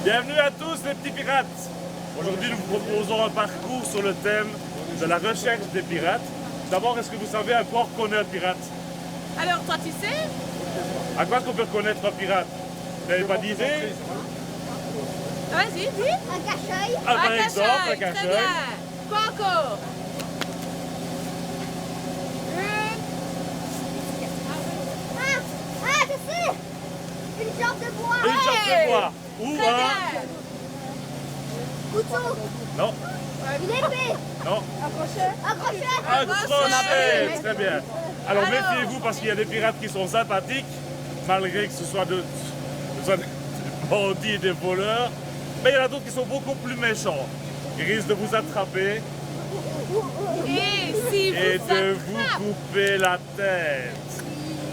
Bienvenue à tous les petits pirates. Aujourd'hui nous vous proposons un parcours sur le thème de la recherche des pirates. D'abord, est-ce que vous savez à quoi on reconnaît un pirate? Alors toi tu sais? À quoi est-ce qu'on peut reconnaître un pirate? Vous n'avez pas d'idée? Vas-y, dis. Un cache-œil. Ah, par Un exemple, un cache-œil, très cache-œil. bien. Quoi encore? Ah, je sais. Une jambe de bois. Une jambe de bois. Ou Très un... bien. Couteau. Non, Une épée. non. Un crochet. Un crochet. Un crochet. crochet. Très bien. Alors Alors. méfiez-vous parce qu'il y a des pirates qui sont sympathiques, malgré que ce soit des bandits et des voleurs. Mais il y en a d'autres qui sont beaucoup plus méchants. Ils risquent de vous attraper Et si et vous de vous couper la tête.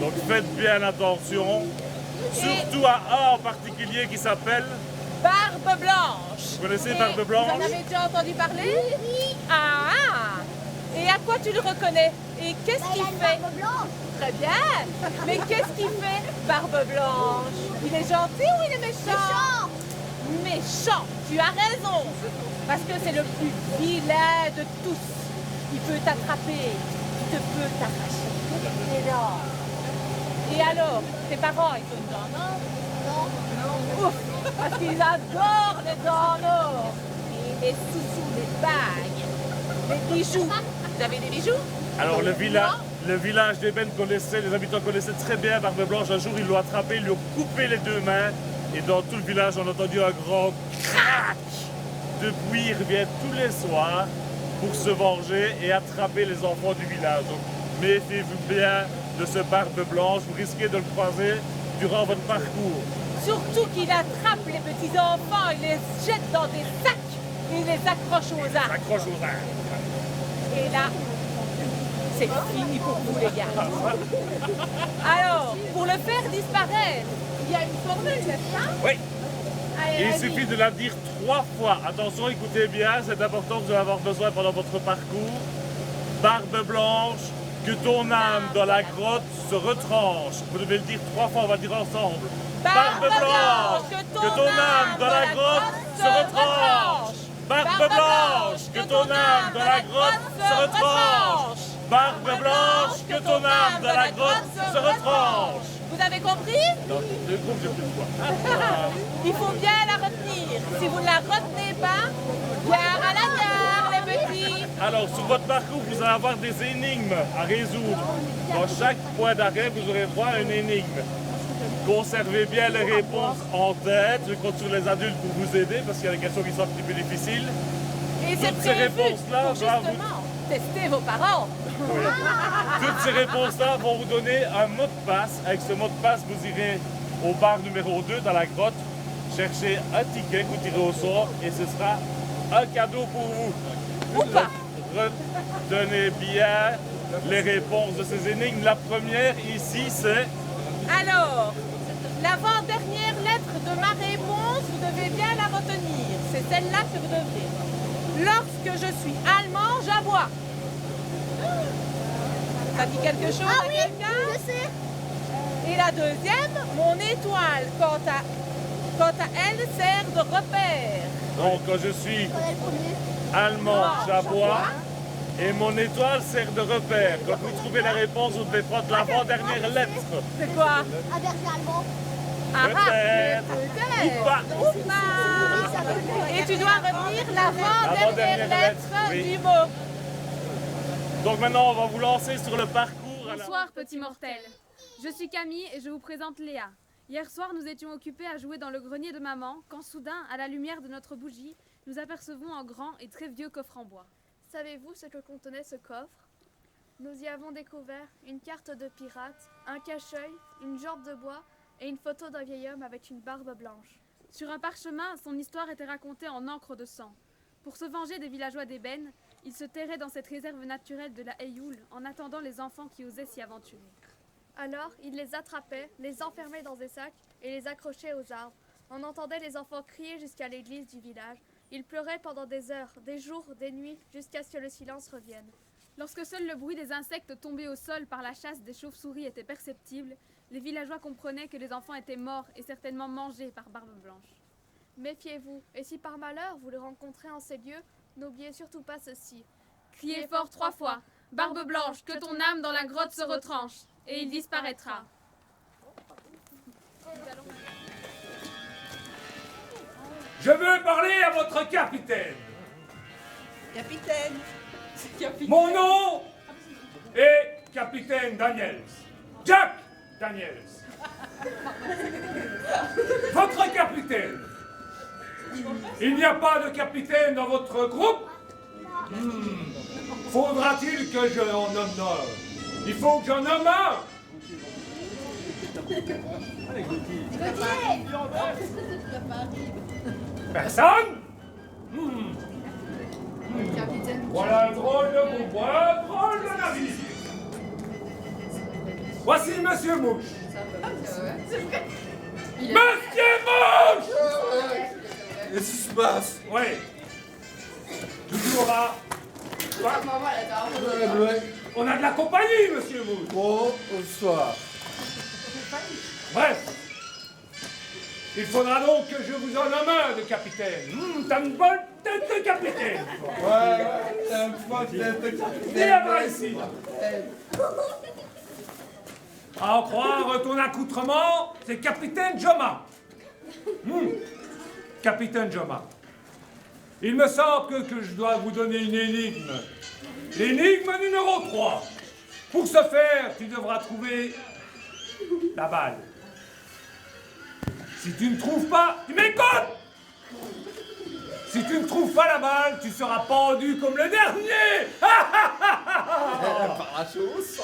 Donc faites bien attention. Surtout à un en particulier qui s'appelle... Barbe Blanche. Vous connaissez Et Barbe Blanche? Vous en avez déjà entendu parler? Oui. Ah! Et à quoi tu le reconnais? Et qu'est-ce Il qu'il a une fait? barbe blanche. Très bien. Mais qu'est-ce qu'il fait, Barbe Blanche? Il est gentil ou il est méchant? Méchant, tu as raison. Parce que c'est le plus vilain de tous. Il peut t'attraper, il te peut t'arracher. Et là. Et alors, tes parents, ils ont une dent en or? Non. Ouf, parce qu'ils adorent les dents en or. Et les sous-sous, les bagues, les bijoux. Vous avez des bijoux? Alors le village d'Ébène connaissait, les habitants connaissaient très bien Barbe Blanche. Un jour ils l'ont attrapé, ils lui ont coupé les deux mains. Et dans tout le village on a entendu un grand crac. Depuis il revient tous les soirs pour se venger et attraper les enfants du village. Donc méfiez-vous bien de ce Barbe Blanche, vous risquez de le croiser durant votre parcours. Surtout qu'il attrape les petits enfants, il les jette dans des sacs et il les accroche aux arbres. Accroche aux arbres. Et là, c'est fini pour vous les gars. Alors, pour le faire disparaître, il y a une formule, n'est-ce pas? Oui. Allez, Il vas-y. suffit de la dire 3 fois. Attention, écoutez bien, c'est important, vous allez avoir besoin pendant votre parcours. Barbe Blanche, que ton âme dans la grotte se retranche. Vous devez le dire 3 fois, on va le dire ensemble. Barbe Blanche, que ton âme dans la grotte se retranche. Barbe Blanche, que ton âme dans la grotte se retranche. Barbe Blanche, que ton âme dans la grotte se retranche. Vous avez compris? Non, le groupe, j'ai plus de voix. Il faut bien la retenir. Si vous ne la retenez pas, gare à la gare, les petits. Alors, sur votre parcours, vous allez avoir des énigmes à résoudre. Dans chaque point d'arrêt, vous aurez droit à une énigme. Conservez bien les réponses en tête. Je compte sur les adultes pour vous aider parce qu'il y a des questions qui sont un petit peu difficiles. Et c'est Toutes ces prévu réponses-là, pour doivent vous- justement tester vos parents. Toutes ces réponses-là vont vous donner un mot de passe. Avec ce mot de passe, vous irez au bar numéro 2 dans la grotte, chercher un ticket que vous tirez au sort et ce sera un cadeau pour vous. Ou pas. Retenez bien les réponses de ces énigmes. La première ici, c'est... Alors, l'avant-dernière lettre de ma réponse, vous devez bien la retenir. C'est celle-là que vous devrez. Lorsque je suis allemand, j'aboie. Ça dit quelque chose Ah à oui, quelqu'un? je sais. Et la deuxième, mon étoile, quant à elle, sert de repère. Donc, quand je suis On est le premier. allemand, Ah, j'aboie. Et mon étoile sert de repère. Quand vous trouvez la réponse, vous devez prendre l'avant-dernière lettre. C'est quoi? Un berger allemand. Ah, Peut-être. peut-être. Ou pas. Ou pas. Et tu dois retenir l'avant-dernière L'avant-dernière lettre, lettre oui. du mot. Donc maintenant, on va vous lancer sur le parcours. Bonsoir, petits mortels. Je suis Camille et je vous présente Léa. Hier soir, nous étions occupés à jouer dans le grenier de maman quand soudain, à la lumière de notre bougie, nous apercevons un grand et très vieux coffre en bois. Savez-vous ce que contenait ce coffre? Nous y avons découvert une carte de pirate, un cache-œil, une jambe de bois et une photo d'un vieil homme avec une barbe blanche. Sur un parchemin, son histoire était racontée en encre de sang. Pour se venger des villageois d'Ébène, il se terrait dans cette réserve naturelle de la Ayoul en attendant les enfants qui osaient s'y aventurer. Alors, il les attrapait, les enfermait dans des sacs et les accrochait aux arbres. On entendait les enfants crier jusqu'à l'église du village. Ils pleuraient pendant des heures, des jours, des nuits, jusqu'à ce que le silence revienne. Lorsque seul le bruit des insectes tombés au sol par la chasse des chauves-souris était perceptible, les villageois comprenaient que les enfants étaient morts et certainement mangés par Barbe Blanche. Méfiez-vous, et si par malheur vous le rencontrez en ces lieux, n'oubliez surtout pas ceci. Criez fort 3 fois. Barbe blanche, que ton âme dans la grotte se retranche, et il disparaîtra. Je veux parler à votre capitaine. Capitaine. Mon nom est Capitaine Daniels. Jack Daniels. Votre capitaine. Il n'y a pas de capitaine dans votre groupe? Faudra-t-il que je en nomme un? Il faut que j'en nomme un. Personne? Voilà un drôle de groupe, voilà un drôle de navire. Voici Monsieur Mouche. Monsieur Mouche! Qu'est-ce qui se passe? Oui. Toujours là. On a de la compagnie, Monsieur Mouche. Bonsoir. Bref. Il faudra donc que je vous en nomme un de capitaine. T'as une bonne tête de capitaine. Ouais, t'as une bonne tête de capitaine. Viens par ici. À en croire ton accoutrement, c'est Capitaine Joma. Capitaine Joma. Il me semble que je dois vous donner une énigme. L'énigme numéro 3. Pour ce faire, tu devras trouver la balle. Si tu ne trouves pas, tu m'écoutes! Si tu ne trouves pas la balle, tu seras pendu comme le dernier! Par la chose.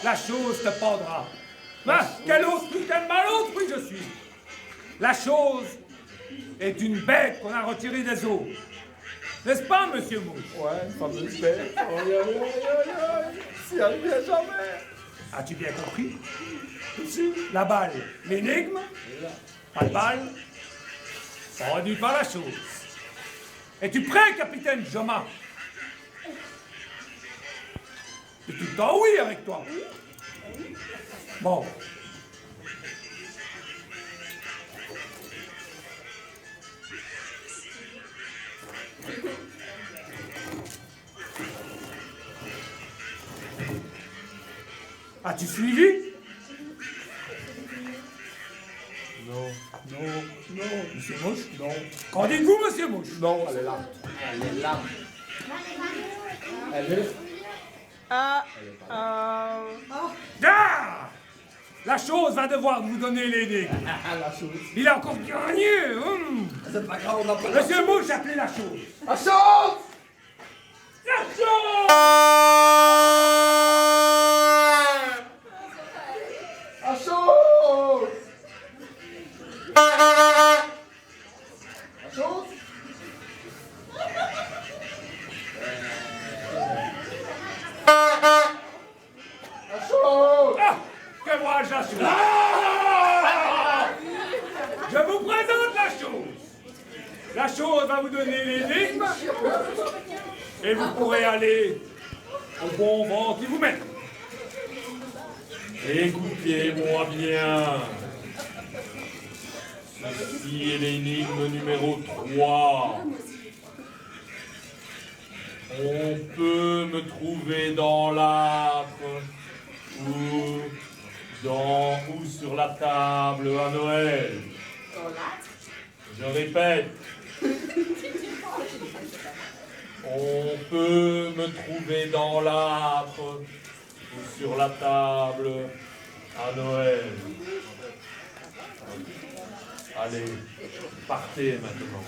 La chose te pendra. Ah, quel malautrui je suis! La chose est une bête qu'on a retirée des eaux. N'est-ce pas, Monsieur Mouche? Ouais, une fameuse bête. Si elle vient jamais. As-tu bien compris? La balle, l'énigme, pas de balle, pendu par la chose. Es-tu prêt, Capitaine Joma? C'est tout le temps oui avec toi. Bon. As-tu suivi? Non. Monsieur Mouche? Non. Qu'en dites-vous, Monsieur Mouche? Non, elle est là. Elle est là. Elle est. Ah! La chose va devoir vous donner l'énigme. La chose. Il a encore gagné. C'est pas grave, on n'a pas la Monsieur Mouche, appelez la chose. La chose! La chose! La chose! La chose? La chose! Ah! Que vois-je la chose? Je vous présente la chose. La chose va vous donner l'énigme et vous pourrez aller au bon vent qui vous mène. Écoutez-moi bien. Ceci est l'énigme numéro 3. On peut me trouver dans l'âtre ou sur la table à Noël. Je répète. On peut me trouver dans l'âtre ou sur la table à Noël. Allez, partez maintenant.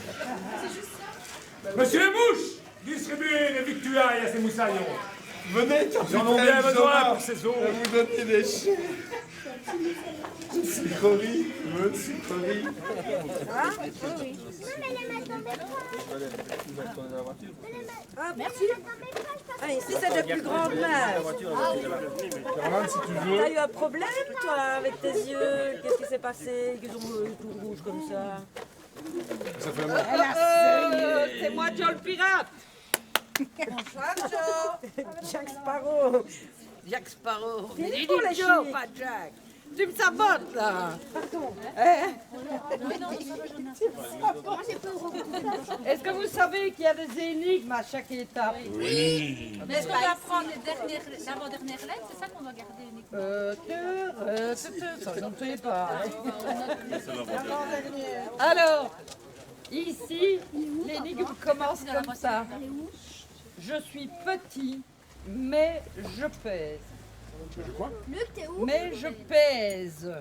Monsieur Mouche, distribuez les victuailles à ces moussaillons. Venez, Ils en ont bien besoin pour ces eaux. Je vais vous donner des chiens. Sucrerie, veux de sucrerie. Merci. Ah, ici, c'est de plus grande masse. Si tu veux. T'as eu un problème, toi, avec tes yeux? Qu'est-ce qui s'est passé? Qu'ils ont tout rouge comme ça. Ça fait mal. C'est moi, Joe le pirate. Bonsoir, Joe. Jack Sparrow. Jack Sparrow. Dis pour les chiens. Pas Jack. Tu me sabotes là. Pardon. Est-ce que vous savez qu'il y a des énigmes à chaque étape? Mais est-ce qu'on va prendre l'avant-dernière lettre? C'est ça qu'on doit garder, Nico? Ça, je ne sais pas. Alors, ici, l'énigme commence comme ça. Je suis petit, mais je pèse. Mais je pèse.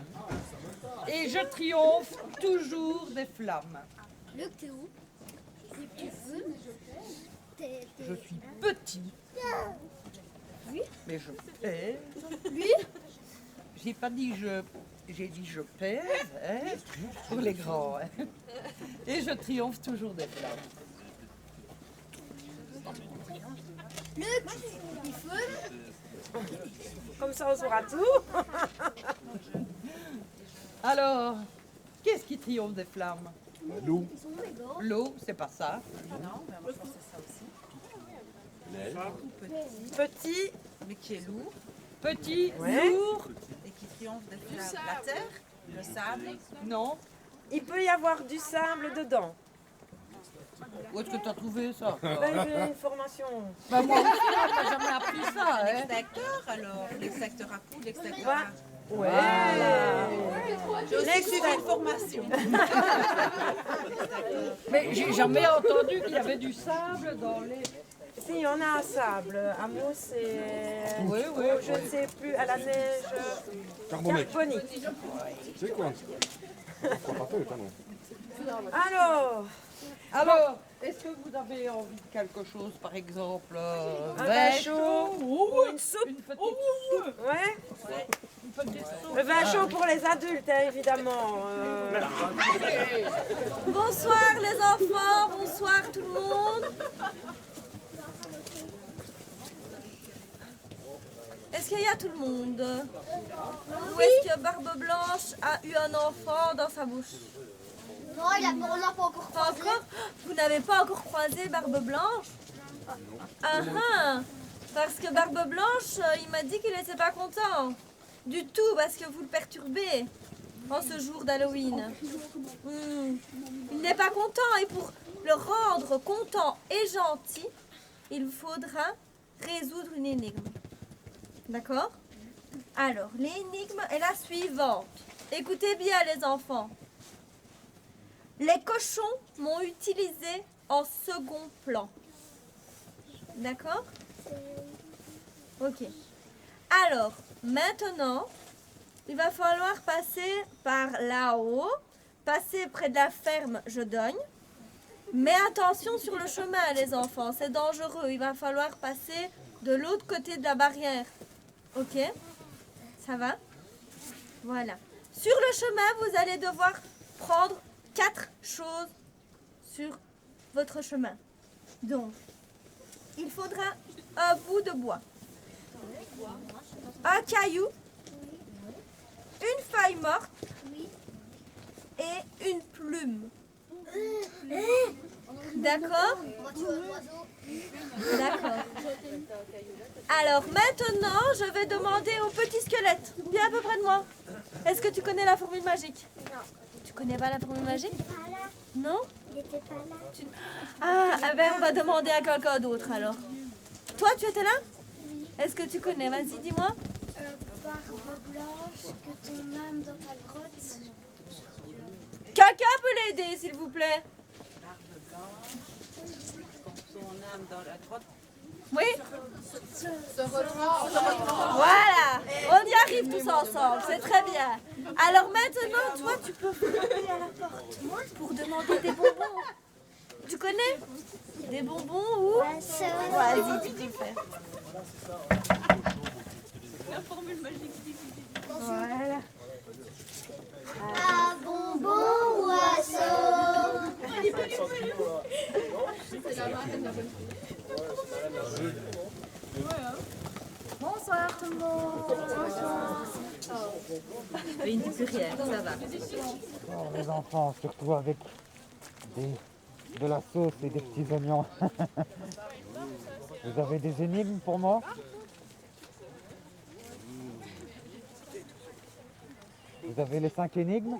Et je triomphe toujours des flammes. Luc, t'es où? Je suis petit. Oui. Mais je pèse. Lui? J'ai pas dit je. J'ai dit je pèse, hein, pour les grands. Hein. Et je triomphe toujours des flammes. Luc, il faut. Comme ça, on saura tout. Alors, qu'est-ce qui triomphe des flammes? L'eau. L'eau, c'est pas ça. Petit, mais qui est lourd. Petit, Ouais. lourd. Et qui triomphe des flammes. La terre, le sable. Non. Il peut y avoir du sable dedans. Où est-ce que tu as trouvé ça? Ben, j'ai une formation. Bah, moi aussi, on n'a jamais appris ça. Hein. L'extracteur alors. L'extracteur à coups, l'extracteur Voilà. à... Ouais. J'ai aussi suivi une formation. Mais j'ai jamais entendu qu'il y avait du sable dans les... Si, on a un sable. À mousse et... Oui, oui. Je ne sais plus, à la neige... Carbonique. Carbonique. C'est quoi? Pourquoi pas non? Alors, est-ce que vous avez envie de quelque chose, par exemple Un vin chaud ou une soupe. Une petite soupe. Ouais. Une petite soupe. Le vin chaud pour les adultes, hein, évidemment. Bonsoir les enfants, bonsoir tout le monde. Est-ce qu'il y a tout le monde? Ou est-ce que Barbe Blanche a eu un enfant dans sa bouche? Non, on l'a pas encore Pas encore? Vous n'avez pas encore croisé Barbe Blanche? Ah ah! Parce que Barbe Blanche, il m'a dit qu'il n'était pas content. Du tout, parce que vous le perturbez en ce jour d'Halloween. Il n'est pas content et pour le rendre content et gentil, il faudra résoudre une énigme. D'accord? Alors, l'énigme est la suivante. Écoutez bien les enfants. Les cochons m'ont utilisé en second plan. D'accord? Ok. Alors, maintenant, il va falloir passer par là-haut, passer près de la ferme Jedogne. Mais attention sur le chemin, les enfants, c'est dangereux. Il va falloir passer de l'autre côté de la barrière. Ok? Ça va? Voilà. Sur le chemin, vous allez devoir prendre 4 choses sur votre chemin. Donc, il faudra un bout de bois, un caillou, une feuille morte et une plume. D'accord? D'accord. Alors maintenant, je vais demander au petit squelette. Viens à peu près de moi. Est-ce que tu connais la formule magique? Non. Tu connais pas la formule magique? Il était pas là. Non? Il était pas là. Ah, eh ben on va demander à quelqu'un d'autre alors. Toi, tu étais là? Est-ce que tu connais? Vas-y, dis-moi. Barbe blanche, que ton âme dans ta grotte. Quelqu'un peut l'aider, s'il vous plaît? Son âme dans la grotte. Oui? Voilà, on y arrive tous ensemble, c'est très bien. Alors maintenant, toi, tu peux frapper à la porte pour demander des bonbons. Tu connais? Des bonbons ou? Vas-y, tu peux le faire. La formule magique. Voilà. Un bonbon oiseau. Bonsoir tout le monde. Mais il ne dit plus rien, ça va. Oh, les enfants, surtout avec de la sauce et des petits oignons. Vous avez des énigmes pour moi? Vous avez les 5 énigmes?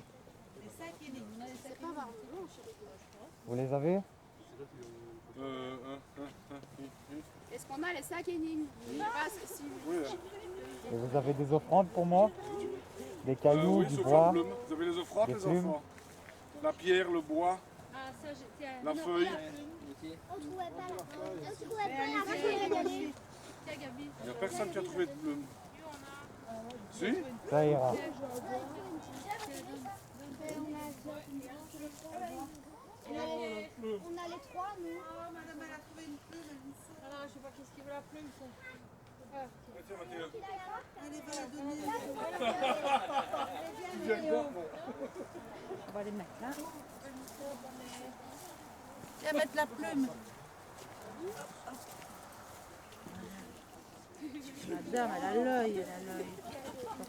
Les 5 énigmes. C'est pas marrant, c'est bon chez les gars, je crois. Vous les avez? Est-ce qu'on a les 5 énigmes? Oui. Si... Oui, Et vous avez des offrandes pour moi? Des cailloux, oui, du sauf bois? la plume. Vous avez les offrandes, des les plumes. enfants? La pierre, le bois, Ah, ça, j'étais... la feuille. On trouvait pas la feuille. Tiens, Gabi. Il n'y a personne qui a trouvé de plume. Si? Ça ira. On a les 3, nous. Oh, madame, elle a trouvé une plume. Alors, je sais pas qu'est-ce qu'il veut la plume, ça. Tiens, Mathieu. Elle va la donner. On va les mettre là. Viens mettre la plume. Madame, elle a l'œil, elle a l'œil.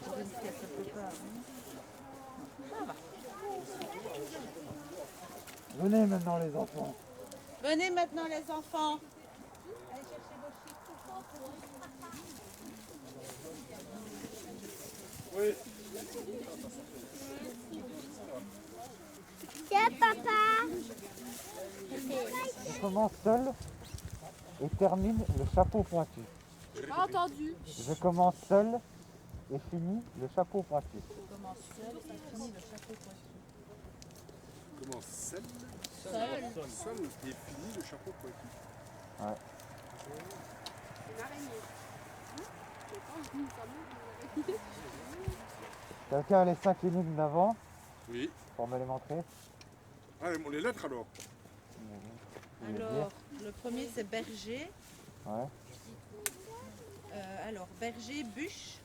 Quand on dit qu'elle ne peut pas. Ça va. Venez maintenant les enfants. Venez maintenant, les enfants. Oui. Tiens, papa. Je commence seul et termine le chapeau pointu. Pas entendu. Je commence seul et finis le chapeau pointu. Comment seul? Seul et fini le chapeau pointu. Ouais. Une araignée. Je pense que ça me Quelqu'un a les 5 énigmes d'avant Oui. pour me les montrer? Allez, les lettres alors. Vous voulez dire? Alors, le premier, c'est berger. Ouais. Alors, berger, bûche.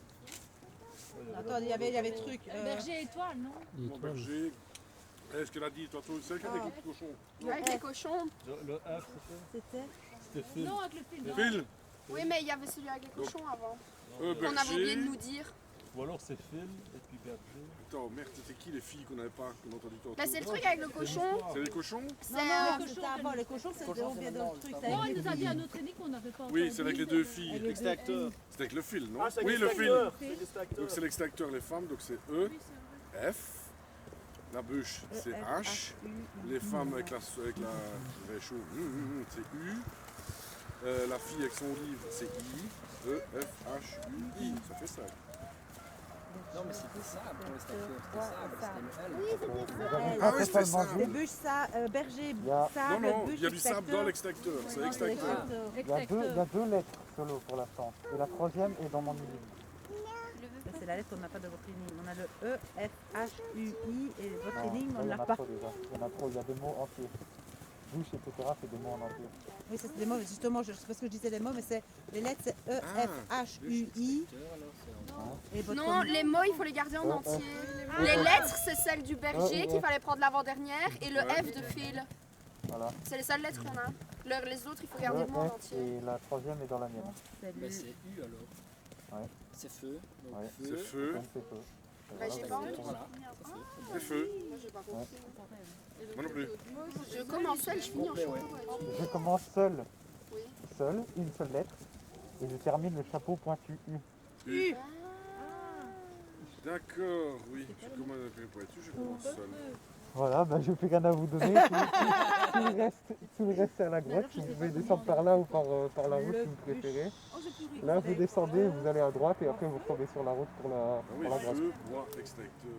Attends, il y avait truc. Berger étoile, non? Mon berger. Est-ce qu'elle a dit, toi, toi, celle qui a des petits cochons? Avec les cochons. Le F, C'était c'était Phil. Non, avec le fil. Phil. Oui, mais il y avait celui avec les cochons avant. Berger. On avait oublié de nous dire. Ou alors c'est Phil et puis Berger. Attends, merde, c'était qui les filles qu'on n'avait pas, qu'on a entendu tantôt? Bah, c'est le truc avec le cochon. C'est les cochons? C'est c'était avant. Les cochons, c'était on vient dans le truc. ça Non, avec il nous a les dit filles. un autre énigme qu'on n'avait pas Oui, c'est avec les deux filles. L'extracteur. C'est avec le fil, non? Ah, c'est Oui, le fil. l'extracteur. Donc c'est l'extracteur, les femmes, donc c'est E, F. La bûche, c'est H. Les femmes avec la réchaud, c'est U. La fille avec son livre, c'est I. E, F, H, U, I. Ça fait ça. Non, mais c'était ça pour l'extracteur. C'était le L. Oui, Ah oui, c'était ça. Les bûches, ça, berger, a- sable, Non, non, bûche, il y a du sable dans extracteur. l'extracteur. C'est l'extracteur. Il y a deux lettres solo pour l'instant. Et la troisième est dans mon énigme. C'est la lettre qu'on n'a pas de votre énigme. On a le E, F, H, U, I et votre Non, énigme, ça, on il ne y en l'a a pas. trop déjà. Il y en a trop, il y a des mots entiers. Bouche, etc., c'est des mots en entier. Oui, ça c'est des mots, mais justement, je ne sais pas ce que je disais les mots, mais c'est les lettres, c'est E, F, H, U, I. Et votre Non, les mots, il faut les garder en entier. Les lettres, c'est celle du berger qu'il fallait prendre l'avant-dernière et le F de Phil. Voilà. C'est les seules lettres qu'on a. Les autres, il faut garder le mot en F, entier. et la troisième est dans la mienne. c'est Bah, le- c'est U alors. Ouais. C'est feu. Donc Ouais. C'est feu. feu. Donc c'est feu. Bah, j'ai pas entendu. Voilà. C'est feu. Moi, j'ai pas compris. Moi non plus. Je commence seul, je finis en Complet, ouais. chapeau. Je commence seul, Oui. seul, une seule lettre, et je termine le chapeau pointu U. U. D'accord, oui. Je commence avec pointu, je commence seul. Voilà, ben, je n'ai plus rien à vous donner. Tout le reste c'est à la grotte. Vous pouvez descendre par là ou par la route si vous préférez. Là, vous descendez, vous allez à droite et après vous retombez sur la route pour la Ah oui, grotte. feu, bois, extracteur.